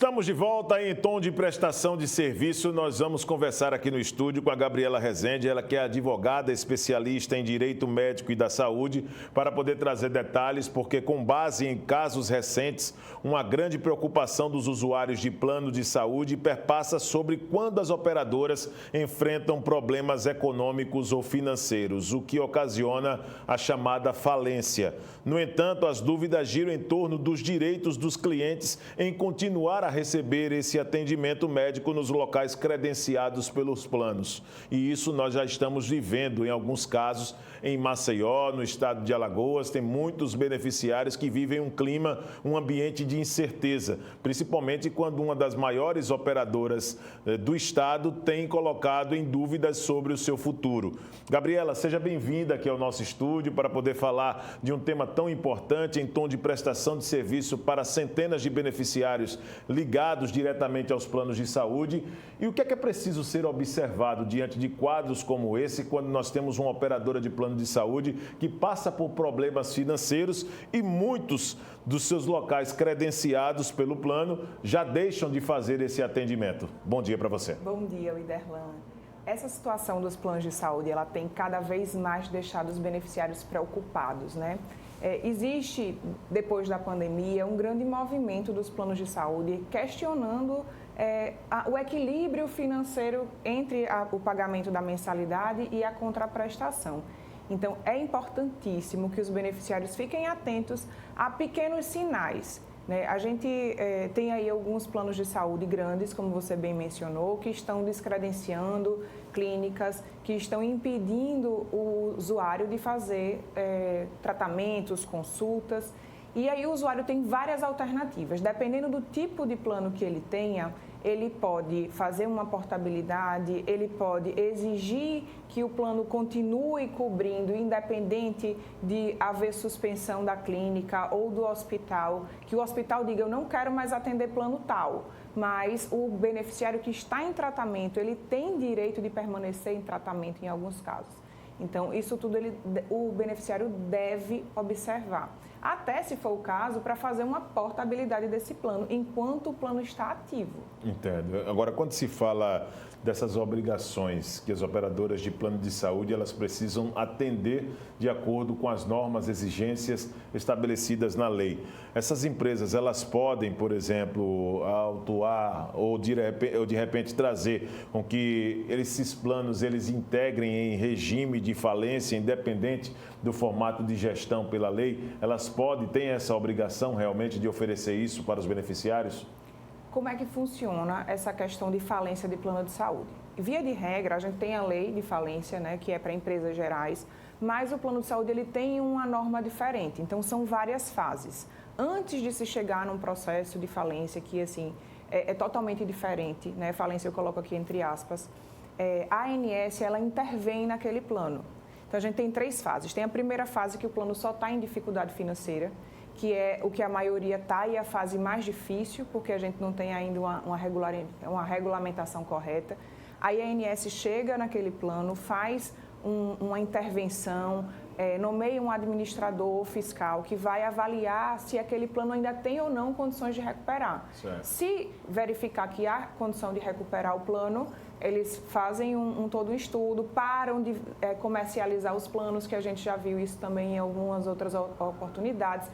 Estamos de volta em tom de prestação de serviço. Nós vamos conversar aqui no estúdio com a Gabriela Rezende, ela que é advogada especialista em direito médico e da saúde, para poder trazer detalhes, porque com base em casos recentes, uma grande preocupação dos usuários de plano de saúde perpassa sobre quando as operadoras enfrentam problemas econômicos ou financeiros, o que ocasiona a chamada falência. No entanto, as dúvidas giram em torno dos direitos dos clientes em continuar a receber esse atendimento médico nos locais credenciados pelos planos. E isso nós já estamos vivendo em alguns casos em Maceió, no estado de Alagoas. Tem muitos beneficiários que vivem um clima, um ambiente de incerteza, principalmente quando uma das maiores operadoras do estado tem colocado em dúvidas sobre o seu futuro. Gabriela, seja bem-vinda aqui ao nosso estúdio para poder falar de um tema tão importante em tom de prestação de serviço para centenas de beneficiários ligados diretamente aos planos de saúde. E o que é preciso ser observado diante de quadros como esse, quando nós temos uma operadora de plano de saúde que passa por problemas financeiros e muitos dos seus locais credenciados pelo plano já deixam de fazer esse atendimento? Bom dia para você. Bom dia, Widerlan. Essa situação dos planos de saúde, ela tem cada vez mais deixado os beneficiários preocupados, né? Existe, depois da pandemia, um grande movimento dos planos de saúde questionando o equilíbrio financeiro entre o pagamento da mensalidade e a contraprestação. Então, é importantíssimo que os beneficiários fiquem atentos a pequenos sinais, né? A gente tem aí alguns planos de saúde grandes, como você bem mencionou, que estão descredenciando clínicas, que estão impedindo o usuário de fazer tratamentos, consultas. E aí o usuário tem várias alternativas. Dependendo do tipo de plano que ele tenha, ele pode fazer uma portabilidade, ele pode exigir que o plano continue cobrindo, independente de haver suspensão da clínica ou do hospital, que o hospital diga, eu não quero mais atender plano tal, mas o beneficiário que está em tratamento, ele tem direito de permanecer em tratamento em alguns casos. Então, isso tudo o beneficiário deve observar, até se for o caso, para fazer uma portabilidade desse plano, enquanto o plano está ativo. Entendo. Agora, quando se fala dessas obrigações que as operadoras de plano de saúde, elas precisam atender de acordo com as normas, exigências estabelecidas na lei. Essas empresas, elas podem, por exemplo, autuar ou de repente trazer com que esses planos eles integrem em regime de falência, independente do formato de gestão pela lei, elas podem, têm essa obrigação realmente de oferecer isso para os beneficiários? Como é que funciona essa questão de falência de plano de saúde? Via de regra, a gente tem a lei de falência, né, que é para empresas gerais, mas o plano de saúde ele tem uma norma diferente, então são várias fases. Antes de se chegar num processo de falência que assim, é totalmente diferente, né, falência eu coloco aqui entre aspas, a ANS ela intervém naquele plano. Então a gente tem 3 fases. Tem a primeira fase que o plano só está em dificuldade financeira, que é o que a maioria está e a fase mais difícil, porque a gente não tem ainda uma regulamentação correta. Aí a ANS chega naquele plano, faz uma intervenção, nomeia um administrador fiscal que vai avaliar se aquele plano ainda tem ou não condições de recuperar. Certo. Se verificar que há condição de recuperar o plano, eles fazem todo um estudo, param de comercializar os planos, que a gente já viu isso também em algumas outras oportunidades.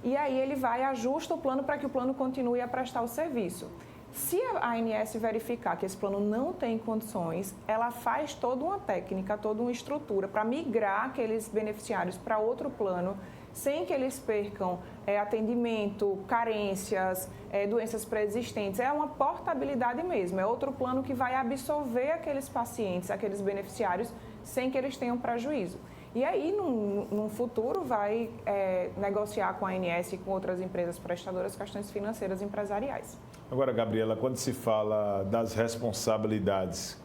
E aí ele vai e ajusta o plano para que o plano continue a prestar o serviço. Se a ANS verificar que esse plano não tem condições, ela faz toda uma técnica, toda uma estrutura para migrar aqueles beneficiários para outro plano, sem que eles percam atendimento, carências, doenças pré-existentes. É uma portabilidade mesmo, é outro plano que vai absorver aqueles pacientes, aqueles beneficiários, sem que eles tenham prejuízo. E aí, num futuro, vai negociar com a ANS e com outras empresas prestadoras questões financeiras empresariais. Agora, Gabriela, quando se fala das responsabilidades,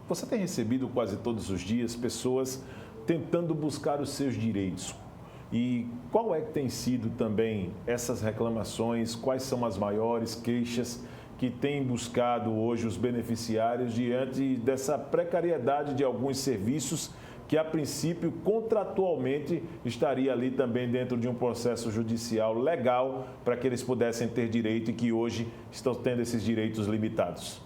você tem recebido quase todos os dias pessoas tentando buscar os seus direitos. E qual é que tem sido também essas reclamações? Quais são as maiores queixas que têm buscado hoje os beneficiários diante dessa precariedade de alguns serviços que a princípio, contratualmente, estaria ali também dentro de um processo judicial legal para que eles pudessem ter direito e que hoje estão tendo esses direitos limitados?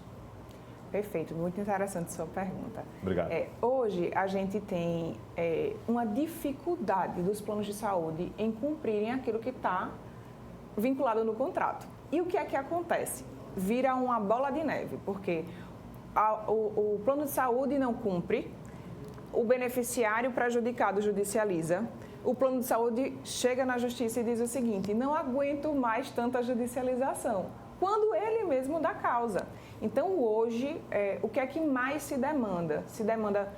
Perfeito, muito interessante a sua pergunta. Obrigado. Hoje, a gente tem uma dificuldade dos planos de saúde em cumprirem aquilo que está vinculado no contrato. E o que é que acontece? Vira uma bola de neve, porque o plano de saúde não cumpre, o beneficiário prejudicado judicializa, o plano de saúde chega na justiça e diz o seguinte: não aguento mais tanta judicialização, quando ele mesmo dá causa. Então, hoje, o que é que mais se demanda? Se demanda,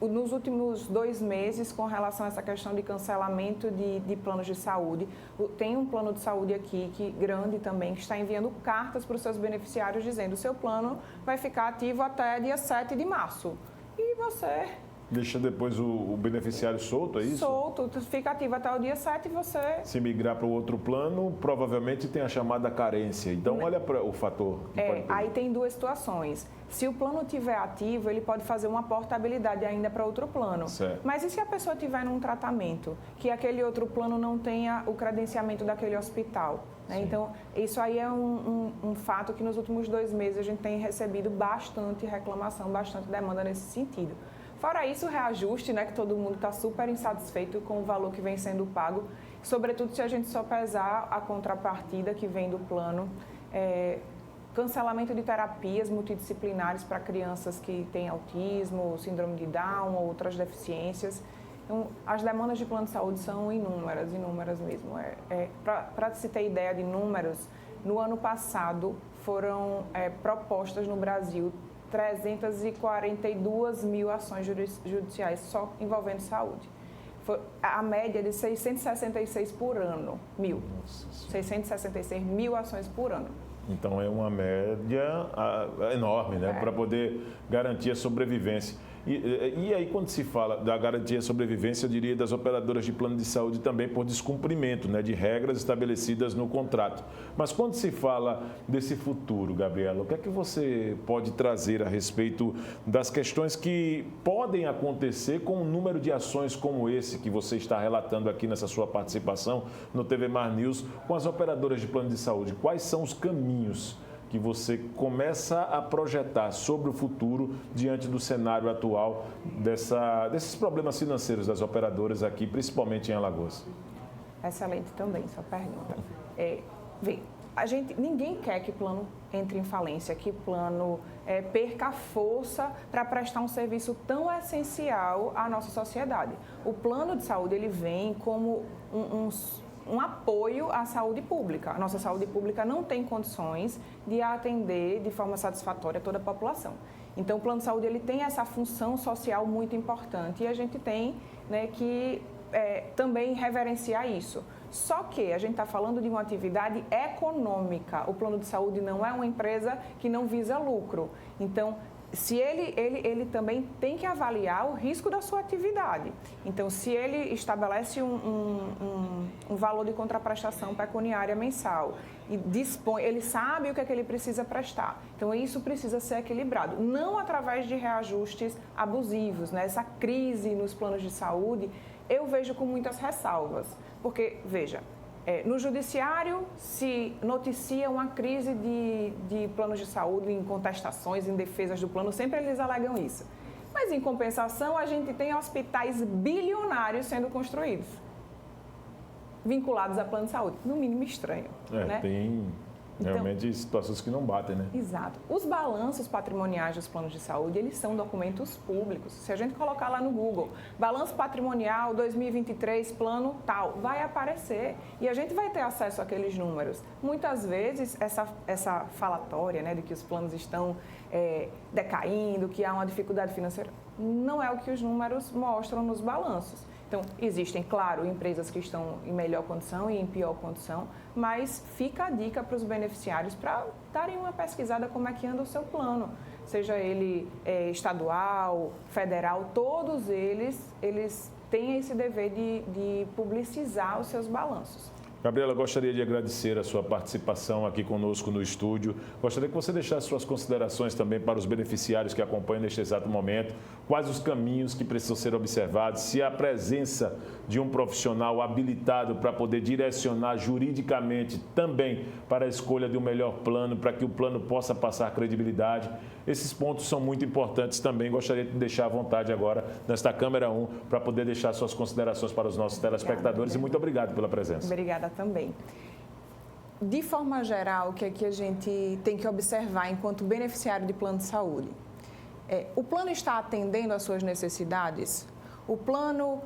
nos últimos 2 meses, com relação a essa questão de cancelamento de planos de saúde. Tem um plano de saúde aqui, grande também, que está enviando cartas para os seus beneficiários dizendo: o seu plano vai ficar ativo até dia 7 de março. E você... Deixa depois o beneficiário solto, é isso? Solto, fica ativo até o dia 7 e você... Se migrar para o outro plano, provavelmente tem a chamada carência. Então, olha para o fator que pode ter. Aí tem 2 situações. Se o plano estiver ativo, ele pode fazer uma portabilidade ainda para outro plano. Certo. Mas e se a pessoa estiver num tratamento, que aquele outro plano não tenha o credenciamento daquele hospital? Né? Então, isso aí é um fato que nos últimos 2 meses a gente tem recebido bastante reclamação, bastante demanda nesse sentido. Fora isso, o reajuste, né, que todo mundo está super insatisfeito com o valor que vem sendo pago, sobretudo se a gente só pesar a contrapartida que vem do plano, cancelamento de terapias multidisciplinares para crianças que têm autismo, síndrome de Down ou outras deficiências. Então, as demandas de plano de saúde são inúmeras mesmo. Para se ter ideia de números, no ano passado foram propostas no Brasil 342 mil ações judiciais só envolvendo saúde. A média de 666 por ano, 666 mil ações por ano. Então, é uma média enorme, né? Para poder garantir a sobrevivência. E aí, quando se fala da garantia de sobrevivência, eu diria das operadoras de plano de saúde também por descumprimento, né, de regras estabelecidas no contrato. Mas quando se fala desse futuro, Gabriela, o que é que você pode trazer a respeito das questões que podem acontecer com um número de ações como esse que você está relatando aqui nessa sua participação no TV Mar News com as operadoras de plano de saúde? Quais são os caminhos que você começa a projetar sobre o futuro diante do cenário atual desses problemas financeiros das operadoras aqui, principalmente em Alagoas? Excelente também sua pergunta. Ninguém quer que plano entre em falência, que plano perca a força para prestar um serviço tão essencial à nossa sociedade. O plano de saúde ele vem como um apoio à saúde pública. A nossa saúde pública não tem condições de atender de forma satisfatória toda a população. Então, o plano de saúde ele tem essa função social muito importante e a gente tem, né, que também reverenciar isso. Só que a gente está falando de uma atividade econômica. O plano de saúde não é uma empresa que não visa lucro. Então, se ele também tem que avaliar o risco da sua atividade. Então, se ele estabelece um valor de contraprestação pecuniária mensal e dispõe, ele sabe o que é que ele precisa prestar. Então, isso precisa ser equilibrado, não através de reajustes abusivos, né? Essa crise nos planos de saúde, eu vejo com muitas ressalvas. Porque, veja, no judiciário se noticia uma crise de planos de saúde, em contestações, em defesas do plano, sempre eles alegam isso. Mas, em compensação, a gente tem hospitais bilionários sendo construídos, vinculados a plano de saúde. No mínimo estranho. Né? Tem realmente situações que não batem, né? Exato. Os balanços patrimoniais dos planos de saúde, eles são documentos públicos. Se a gente colocar lá no Google, balanço patrimonial 2023, plano tal, vai aparecer e a gente vai ter acesso àqueles números. Muitas vezes, essa falatória, né, de que os planos estão decaindo, que há uma dificuldade financeira, não é o que os números mostram nos balanços. Então, existem, claro, empresas que estão em melhor condição e em pior condição, mas fica a dica para os beneficiários para darem uma pesquisada como é que anda o seu plano. Seja ele estadual, federal, todos eles têm esse dever de publicizar os seus balanços. Gabriela, gostaria de agradecer a sua participação aqui conosco no estúdio. Gostaria que você deixasse suas considerações também para os beneficiários que acompanham neste exato momento. quais os caminhos que precisam ser observados, se a presença de um profissional habilitado para poder direcionar juridicamente também para a escolha de um melhor plano, para que o plano possa passar credibilidade. Esses pontos são muito importantes também. Gostaria de deixar à vontade agora, nesta câmera 1, para poder deixar suas considerações para os nossos telespectadores. E muito obrigado pela presença. Obrigada também. De forma geral, o que é que a gente tem que observar enquanto beneficiário de plano de saúde? O plano está atendendo às suas necessidades? O plano,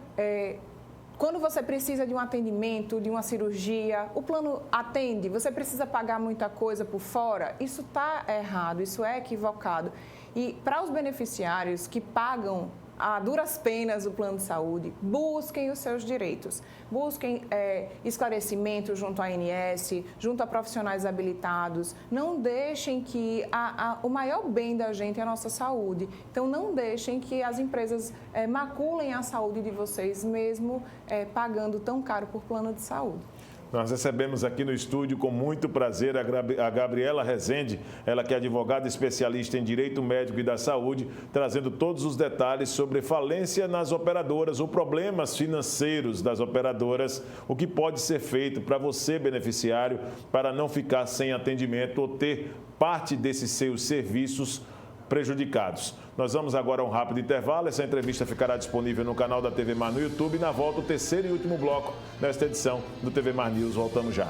quando você precisa de um atendimento, de uma cirurgia, o plano atende? Você precisa pagar muita coisa por fora? Isso está errado, isso é equivocado. E para os beneficiários que pagam a duras penas o plano de saúde, busquem os seus direitos, busquem esclarecimento junto à ANS, junto a profissionais habilitados, não deixem que o maior bem da gente é a nossa saúde, então não deixem que as empresas maculem a saúde de vocês, mesmo pagando tão caro por plano de saúde. Nós recebemos aqui no estúdio com muito prazer a Gabriela Rezende, ela que é advogada especialista em Direito Médico e da Saúde, trazendo todos os detalhes sobre falência nas operadoras, ou problemas financeiros das operadoras, o que pode ser feito para você, beneficiário, para não ficar sem atendimento ou ter parte desses seus serviços prejudicados. Nós vamos agora a um rápido intervalo. Essa entrevista ficará disponível no canal da TV Mar no YouTube e na volta o terceiro e último bloco nesta edição do TV Mar News. Voltamos já.